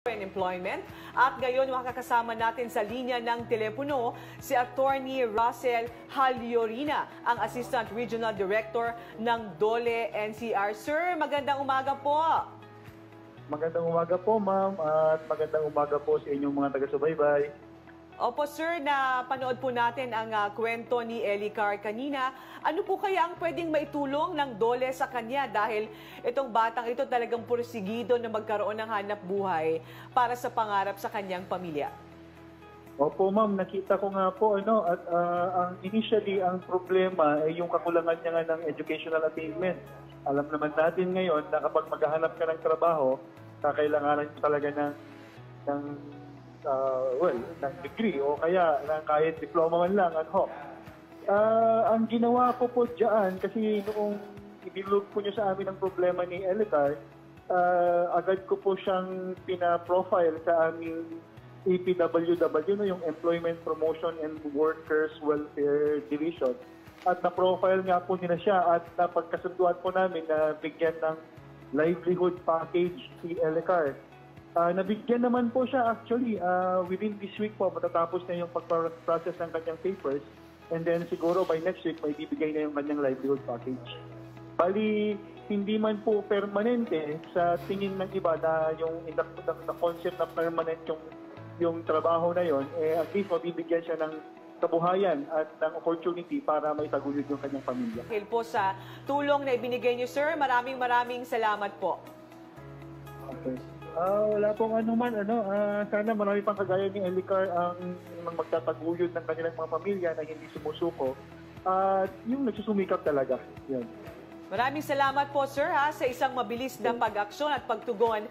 and Employment. At ngayon makakasama natin sa linya ng telepono si Attorney Russell Haliorina, ang Assistant Regional Director ng DOLE NCR. Sir, magandang umaga po. Magandang umaga po, ma'am, at magandang umaga po sa inyong mga taga-subaybay. Opo, sir, napanood po natin ang kwento ni Elicar kanina. Ano po kaya ang pwedeng maitulong ng DOLE sa kanya dahil itong batang ito talagang pursigido na magkaroon ng hanap buhay para sa pangarap sa kanyang pamilya? Opo, ma'am, nakita ko nga po, at initially ang problema ay yung kakulangan niya nga ng educational attainment. Alam naman natin ngayon na kapag maghahanap ka ng trabaho, kakailanganan talaga ng degree o kaya ng kahit diploma man lang. Ang ginawa ko po dyan, kasi noong ibilog po niyo sa amin ang problema ni Elicar, agad ko po siyang pina-profile sa aming EPWW, yung Employment Promotion and Workers Welfare Division. At na-profile nga po nila siya at napagkasunduan po namin na bigyan ng livelihood package si Elicar. Nabigyan naman po siya actually within this week po, matatapos na yung pag-process ng kanyang papers, and then siguro by next week may bibigay na yung kanyang livelihood package. Bali, hindi man po permanente sa tingin ng iba na yung the concept na permanent yung trabaho na yon, at least mabibigyan siya ng kabuhayan at ng opportunity para may taguyod yung kanyang pamilya. Dahil po sa tulong na ibinigay niyo, sir, maraming salamat po. Okay. Wala pong anuman, sana marami pang kagaya ni Elicar ang magtataguyod ng kanilang mga pamilya na hindi sumusuko at yung nagsusumikap talaga. Yan. Maraming salamat po, sir, sa isang mabilis na pag-aksyon at pagtugon.